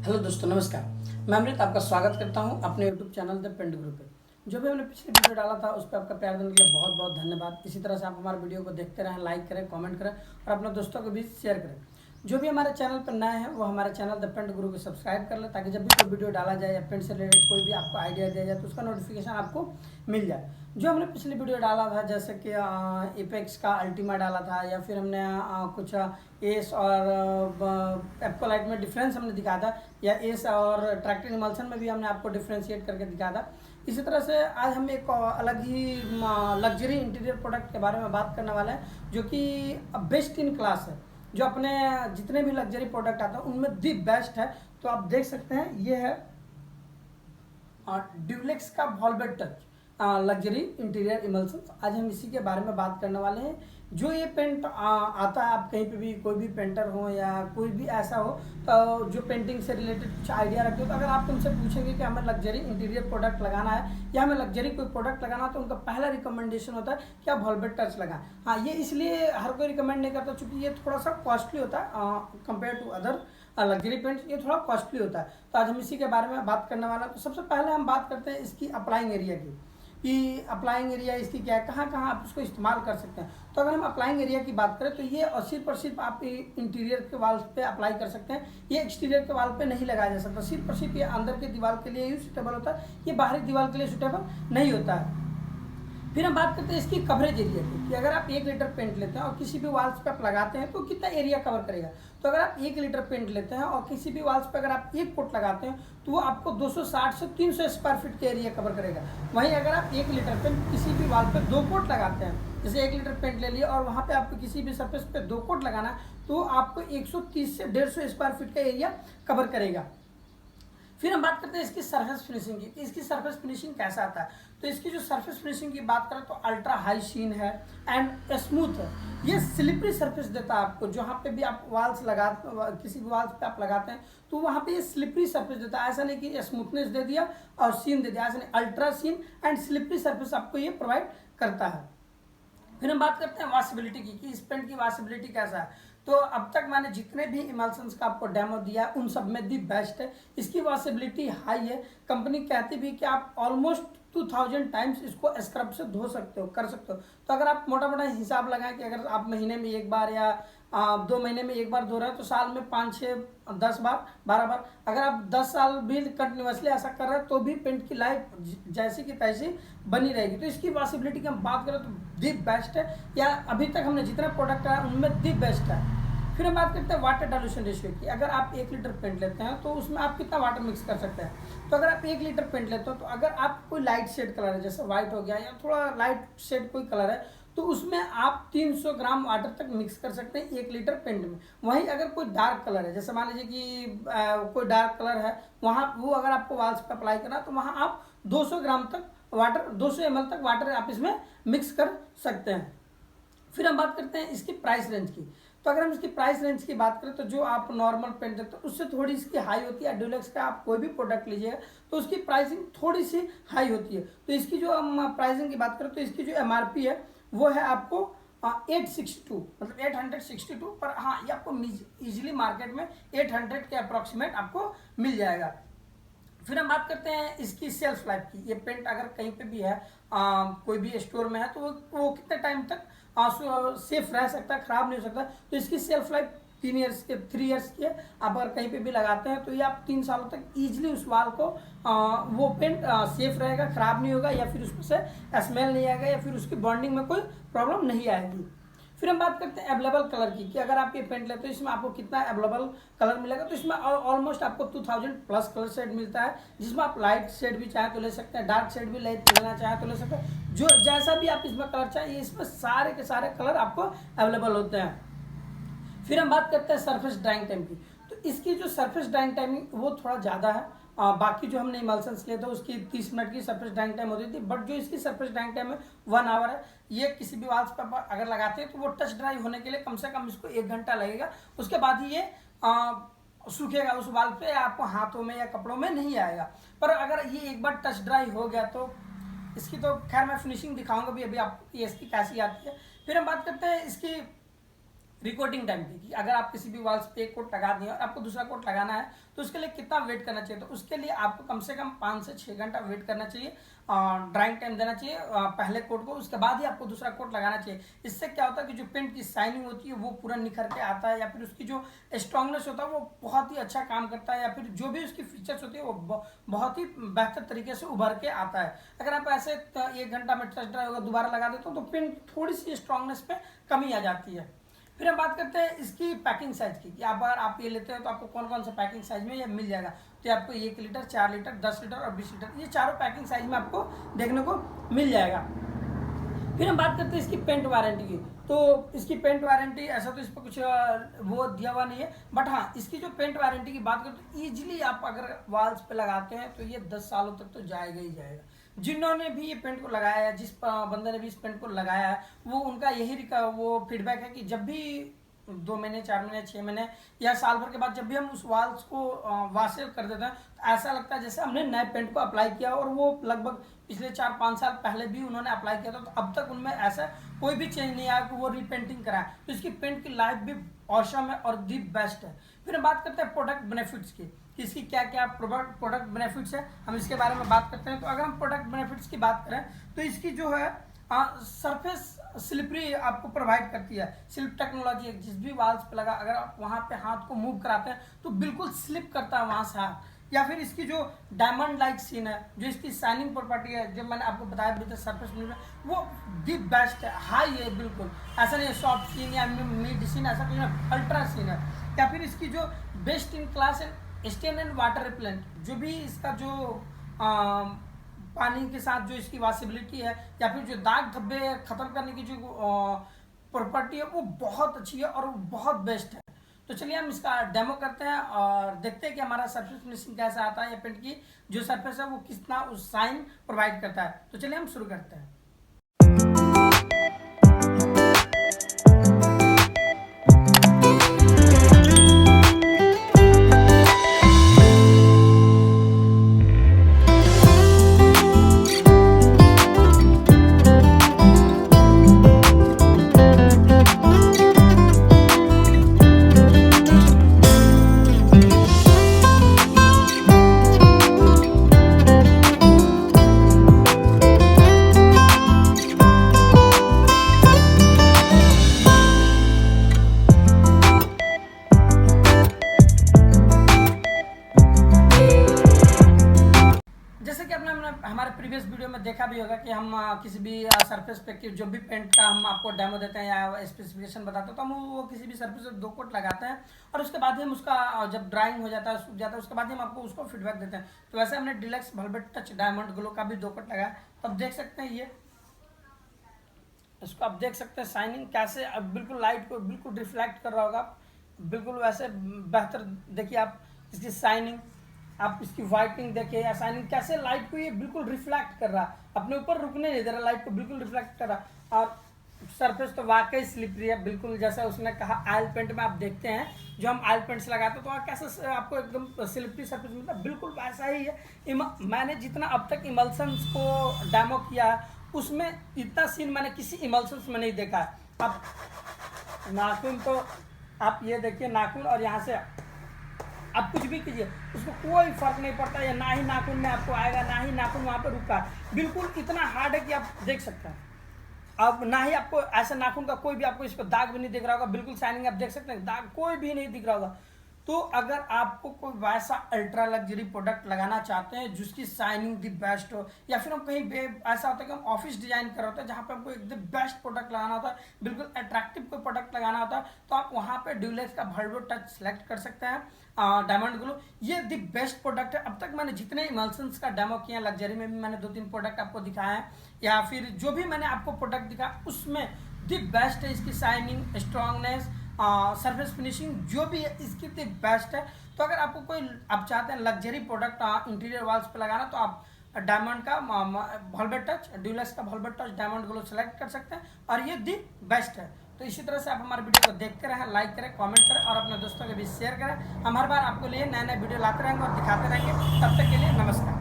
Hello दोस्तों, नमस्कार। मैं अमृत आपका स्वागत करता हूं अपने YouTube channel the paint group पे। जो भी हमने पिछले वीडियो डाला था उस पर आपका प्यार देने के लिए बहुत बहुत धन्यवाद। इसी तरह से आप हमारे वीडियो को देखते रहें, लाइक करें, कमेंट करें और अपने दोस्तों के बीच शेयर करें। जो भी हमारे चैनल पर नए हैं वो हमारे चैनल द पेंट ग्रुप को सब्सक्राइब कर ले, ताकि जब भी कोई वीडियो डाला जाए या पेंट से रिलेटेड कोई भी आपको आइडिया दिया जाए तो उसका नोटिफिकेशन आपको मिल जाए। जो हमने पिछली वीडियो डाला था, जैसे कि एपेक्स का अल्टीमा डाला था, या फिर हमने कुछ एस और एप्कोलाइट में डिफरेंस हमने दिखाया था, या एस और ट्रैक्टर इमल्सन में भी हमने आपको डिफ्रेंशिएट करके दिखाया था। इसी तरह से आज हम एक अलग ही लग्जरी इंटीरियर प्रोडक्ट के बारे में बात करने वाले हैं, जो कि बेस्ट इन क्लास है, जो अपने जितने भी लग्जरी प्रोडक्ट आते हैं उनमें दी बेस्ट है। तो आप देख सकते हैं, ये है ड्यूलेक्स का valvate touch luxury interior emulsion. आज हम इसी के बारे में बात करने वाले हैं। जो ये पेंट आता है, आप कहीं पे भी कोई भी पेंटर हो या कोई भी ऐसा हो तो जो पेंटिंग से रिलेटेड कुछ आइडिया रखते हो, तो अगर आप उनसे पूछेंगे कि हमें लग्जरी इंटीरियर प्रोडक्ट लगाना है या हमें लग्जरी कोई प्रोडक्ट लगाना है, तो उनका पहला रिकमेंडेशन होता है कि आप वॉल्वेट टच लगाएं। हाँ, ये इसलिए हर कोई रिकमेंड नहीं करता क्योंकि ये थोड़ा सा कॉस्टली होता है compare to other luxury paints. ये थोड़ा कॉस्टली होता है, तो आज हम इसी के बारे में बात करने वाला है। तो सबसे पहले हम बात करते हैं इसकी अप्लाइंग एरिया की, कि अप्लाइंग एरिया इसकी क्या है, कहाँ कहाँ आप इसको इस्तेमाल कर सकते हैं। तो अगर हम अप्लाइंग एरिया की बात करें तो ये सिर्फ और सिर्फ आप इंटीरियर के वाल पे अप्लाई कर सकते हैं। ये एक्सटीरियर के वाल पे नहीं लगाया जा सकता। सिर्फ और सिर्फ ये अंदर के दीवार के लिए ही सूटेबल होता है, ये बाहरी दीवार के लिए सूटेबल नहीं होता है। फिर हम बात करते हैं इसकी कवरेज एरिया की, कि अगर आप 1 लीटर पेंट लेते हैं और किसी भी वाल्स पे आप लगाते हैं तो कितना एरिया कवर करेगा। तो अगर आप 1 लीटर पेंट लेते हैं और किसी भी वाल्स पे अगर आप 1 कोट लगाते हैं तो वो आपको 260 से 300 स्क्वायर फीट के एरिया कवर करेगा। वहीं अगर आप 1 लीटर पेंट किसी भी वाल पे 2 कोट लगाते हैं, जैसे 1 लीटर पेंट ले लिया और वहाँ पे आपको किसी भी सरफेस पे 2 कोट लगाना है, तो आपको 130 से 150 स्क्वायर फीट का एरिया कवर करेगा। फिर हम बात करते हैं इसकी सरफेस फिनिशिंग की, कि इसकी सरफेस फिनिशिंग कैसा आता है। तो इसकी जो सरफेस फिनिशिंग की बात करें तो अल्ट्रा हाई शीन है एंड स्मूथ है। ये स्लिपरी सरफेस देता है आपको। जहाँ पे भी आप वाल्स किसी भी वाल्स पे आप लगाते हैं तो वहाँ पे ये स्लिपरी सरफेस देता है। ऐसा नहीं कि स्मूथनेस दे दिया और शीन दे दिया, ऐसा नहीं, ultra sheen and slippery surface आपको ये प्रोवाइड करता है। फिर हम बात करते हैं वॉशेबिलिटी की, कि इस पेंट की वॉशेबिलिटी कैसा है। तो अब तक मैंने जितने भी इमल्सन्स का आपको डेमो दिया उन सब में दी बेस्ट है। इसकी वॉशेबिलिटी हाई है। कंपनी कहती भी कि आप ऑलमोस्ट 2000 टाइम्स इसको स्क्रब से धो सकते हो, कर सकते हो। तो अगर आप मोटा मोटा हिसाब लगाएं कि अगर आप महीने में 1 बार या 2 महीने में 1 बार धो रहे हैं तो साल में 5, 6, 10 बार, 12 बार, अगर आप 10 साल भी कंटिन्यूसली ऐसा कर रहे हैं तो भी पेंट की लाइफ जैसी की तैसी बनी रहेगी। तो इसकी वॉशेबिलिटी की हम बात करें तो दी बेस्ट है, या अभी तक हमने जितने प्रोडक्ट आए उनमें दी बेस्ट है। फिर हम बात करते हैं वाटर डाइल्यूशन रेशियो की। अगर आप 1 लीटर पेंट लेते हैं तो उसमें आप कितना वाटर मिक्स कर सकते हैं। तो अगर आप 1 लीटर पेंट लेते हो तो अगर आप कोई लाइट शेड कलर है, जैसे व्हाइट हो गया या थोड़ा लाइट शेड कोई कलर है, तो उसमें आप 300 ग्राम वाटर तक मिक्स कर सकते हैं 1 लीटर पेंट में। वहीं अगर कोई डार्क कलर है, जैसे मान लीजिए कि कोई डार्क कलर है, वहाँ वो अगर आपको वाल्स पर अप्लाई करना तो वहाँ आप 200 ग्राम तक वाटर, 200 ml तक वाटर आप इसमें मिक्स कर सकते हैं। फिर हम बात करते हैं इसकी प्राइस रेंज की। तो अगर हम इसकी प्राइस रेंज की बात करें तो जो आप नॉर्मल पेंट देखते हो उससे थोड़ी इसकी हाई होती है। ड्यूलेक्स का आप कोई भी प्रोडक्ट लीजिएगा तो उसकी प्राइसिंग थोड़ी सी हाई होती है। तो इसकी जो हम प्राइसिंग की बात करें तो इसकी जो MRP है वो है आपको 862, मतलब 862 पर। हाँ, ये आपको इजीली मार्केट में 800 के अप्रॉक्सीमेट आपको मिल जाएगा। फिर हम बात करते हैं इसकी सेल्फ लाइफ की। ये पेंट अगर कहीं पे भी है, कोई भी स्टोर में है, तो वो कितने टाइम तक सेफ रह सकता है, खराब नहीं हो सकता। तो इसकी सेल्फ लाइफ 3 ईयर्स की है। आप अगर कहीं पे भी लगाते हैं तो ये आप 3 सालों तक इजीली उस वाल को वो पेंट सेफ रहेगा, खराब नहीं होगा, या फिर उसमें से स्मेल नहीं आएगा, या फिर उसकी बॉन्डिंग में कोई प्रॉब्लम नहीं आएगी। फिर हम बात करते हैं अवेलेबल कलर की, कि अगर आप ये पेंट लेते हो इसमें आपको कितना अवेलेबल कलर मिलेगा। तो इसमें ऑलमोस्ट आपको 2000 प्लस कलर शेड मिलता है, जिसमें आप लाइट शेड भी चाहें तो ले सकते हैं, डार्क शेड भी लेना चाहें तो ले सकते हैं। जो जैसा भी आप इसमें कलर चाहिए, इसमें सारे के सारे कलर आपको अवेलेबल होते हैं। फिर हम बात करते हैं सरफेस ड्राइंग टाइम की। तो इसकी जो सरफेस ड्राइंग टाइमिंग वो थोड़ा ज़्यादा है। बाकी जो हमने इमल्सन्स लिए थे उसकी 30 मिनट की सरफेस ड्राइंग टाइम होती थी, बट जो इसकी सरफेस ड्राइंग टाइम है 1 आवर है। ये किसी भी वाल्स पर अगर लगाते हैं तो वो टच ड्राई होने के लिए कम से कम इसको 1 घंटा लगेगा। उसके बाद ही ये सूखेगा उस वाल पे, आपको हाथों में या कपड़ों में नहीं आएगा। पर अगर ये एक बार टच ड्राई हो गया तो इसकी तो खैर मैं फिनिशिंग दिखाऊंगा भी अभी आपको, ये इसकी कैसी आती है। फिर हम बात करते हैं इसकी रिकोटिंग टाइम की, कि अगर आप किसी भी वॉल्स पे एक कोट लगा दिए और आपको दूसरा कोट लगाना है तो उसके लिए कितना वेट करना चाहिए। तो उसके लिए आपको कम से कम 5 से 6 घंटा वेट करना चाहिए, ड्राइंग टाइम देना चाहिए पहले कोट को, उसके बाद ही आपको दूसरा कोट लगाना चाहिए। इससे क्या होता है कि जो पेंट की शाइनिंग होती है वो पूरा निखर के आता है, या फिर उसकी जो स्ट्रांगनेस होता है वो बहुत ही अच्छा काम करता है, या फिर जो भी उसकी फीचर्स होती है वो बहुत ही बेहतर तरीके से उभर के आता है। अगर आप ऐसे 1 घंटा में टच ड्राइव होगा दोबारा लगा देते हो तो पेंट थोड़ी सी स्ट्रांगनेस पे कमी आ जाती है। फिर हम बात करते हैं इसकी पैकिंग साइज की, कि अगर आप ये लेते हैं तो आपको कौन कौन सा पैकिंग साइज में ये मिल जाएगा। तो आपको 1 लीटर, 4 लीटर, 10 लीटर और 20 लीटर, ये चारों पैकिंग साइज में आपको देखने को मिल जाएगा। फिर हम बात करते हैं इसकी पेंट वारंटी की। तो इसकी पेंट वारंटी ऐसा तो इस पर कुछ वो दिया हुआ नहीं है, बट हाँ इसकी जो पेंट वारंटी की बात करें तो ईजिली आप अगर वॉल्स पे लगाते हैं तो ये 10 सालों तक तो जाएगा ही जाएगा। जिन्होंने भी ये पेंट को लगाया है, जिस बंदे ने भी इस पेंट को लगाया है, वो उनका यही वो फीडबैक है कि जब भी 2 महीने, 4 महीने, 6 महीने या साल भर के बाद जब भी हम उस वॉल्स को वॉश कर देते हैं तो ऐसा लगता है जैसे हमने नए पेंट को अप्लाई किया, और वो लगभग पिछले 4-5 साल पहले भी उन्होंने अप्लाई किया था, तो अब तक उनमें ऐसा कोई भी चेंज नहीं आया कि वो रीपेंटिंग कराए। तो इसकी पेंट की लाइफ भी ऑसम है और दी बेस्ट है। फिर हम बात करते हैं प्रोडक्ट बेनिफिट्स की, कि इसकी क्या क्या प्रोडक्ट बेनिफिट्स है, हम इसके बारे में बात करते हैं। तो अगर हम प्रोडक्ट बेनिफिट्स की बात करें तो इसकी जो है सरफेस स्लिपरी आपको प्रोवाइड करती है। स्लिप टेक्नोलॉजी, जिस भी वॉल्स पे लगा अगर आप वहाँ पे हाथ को मूव कराते हैं तो बिल्कुल स्लिप करता है वहाँ से हाथ। या फिर इसकी जो डायमंड लाइक सीन है, जो इसकी शाइनिंग प्रॉपर्टी है, जो मैंने आपको बताया भी था सरफेस में, वो दी बेस्ट है, हाई है, बिल्कुल ऐसा नहीं है सॉफ्ट सीन या मिड सीन, ऐसा कुछ नहीं, अल्ट्रा सीन है। या फिर इसकी जो best in class and stain and water repellent, जो भी इसका जो पानी के साथ जो इसकी वॉशेबिलिटी है या फिर जो दाग धब्बे खत्म करने की जो प्रॉपर्टी है वो बहुत अच्छी है और वो बहुत बेस्ट है। तो चलिए हम इसका डेमो करते हैं और देखते हैं कि हमारा सरफेस फिनिशिंग कैसा आता है, या पेंट की जो सरफेस है वो कितना उस शाइन प्रोवाइड करता है। तो चलिए हम शुरू करते हैं। हमारे प्रीवियस वीडियो में देखा भी होगा कि हम किसी भी सरफेस पे जो भी पेंट का हम आपको डेमो देते हैं या स्पेसिफिकेशन बताते हैं तो हम वो किसी भी सरफेस पे 2 कोट लगाते हैं और उसके बाद ही हम उसका जब ड्राइंग हो जाता है, सूख जाता है, उसके बाद ही हम आपको उसको फीडबैक देते हैं। तो वैसे हमने deluxe velvet touch diamond glow का भी 2 कोट लगाया। तो आप देख सकते हैं ये इसको आप देख सकते हैं शाइनिंग कैसे अब बिल्कुल लाइट को बिल्कुल रिफ्लेक्ट कर रहा होगा, बिल्कुल वैसे बेहतर। देखिए आप इसकी शाइनिंग, आप इसकी वाइटिंग देखिए या शाइनिंग कैसे लाइट को ये बिल्कुल रिफ्लेक्ट कर रहा है, अपने ऊपर रुकने नहीं दे रहा, लाइट को बिल्कुल रिफ्लेक्ट कर रहा। और सरफेस तो वाकई स्लिपरी है, बिल्कुल जैसा उसने कहा ऑयल पेंट में आप देखते हैं जो हम ऑयल पेंट्स लगाते हैं तो कैसे आपको एकदम स्लिपरी सरफेस मिलता है, बिल्कुल वैसा ही है। मैंने जितना अब तक इमल्सन्स को डेमो किया है उसमें इतना सीन मैंने किसी इमल्सन्स में नहीं देखा है। अब नाखून तो आप ये देखिए नाखून, और यहाँ से आप कुछ भी कीजिए उसको कोई फर्क नहीं पड़ता है, ना ही नाखून में आपको आएगा ना ही नाखून वहाँ पर रुका है, बिल्कुल इतना हार्ड है कि आप देख सकते हैं। अब ना ही आपको ऐसा नाखून का कोई भी आपको इस पर दाग भी नहीं दिख रहा होगा, बिल्कुल शाइनिंग आप देख सकते हैं, दाग कोई भी नहीं दिख रहा होगा। तो अगर आपको कोई वैसा अल्ट्रा लग्जरी प्रोडक्ट लगाना चाहते हैं जिसकी शाइनिंग दी बेस्ट हो, या फिर हम कहीं ऐसा होता है कि हम ऑफिस डिजाइन कर रहे होते हैं जहाँ पे हमको एकदम बेस्ट प्रोडक्ट लगाना होता है, बिल्कुल अट्रैक्टिव कोई प्रोडक्ट लगाना होता है, तो आप वहाँ पे ड्यूलेक्स का वेलवेट टच सेलेक्ट कर सकते हैं। डायमंड ग्लो ये दी बेस्ट प्रोडक्ट है। अब तक मैंने जितने इमल्सन्स का डेमो किया, लग्जरी में भी मैंने 2-3 प्रोडक्ट आपको दिखाए हैं, या फिर जो भी मैंने आपको प्रोडक्ट दिखाया उसमें दी बेस्ट है इसकी शाइनिंग, स्ट्रांगनेस, सरफेस फिनिशिंग जो भी है इसकी दी बेस्ट है। तो अगर आपको कोई आप चाहते हैं लग्जरी प्रोडक्ट इंटीरियर वॉल्स पे लगाना तो आप डायमंड का वेलवेट टच, ड्यूलेक्स का velvet touch diamond glow select कर सकते हैं और ये दी बेस्ट है। तो इसी तरह से आप हमारे वीडियो को देखते रहें, लाइक करें, कमेंट करें और अपने दोस्तों के बीच शेयर करें। हम हर बार आपको लिए नए नए वीडियो लाते रहेंगे और दिखाते रहेंगे। तब तक के लिए नमस्कार।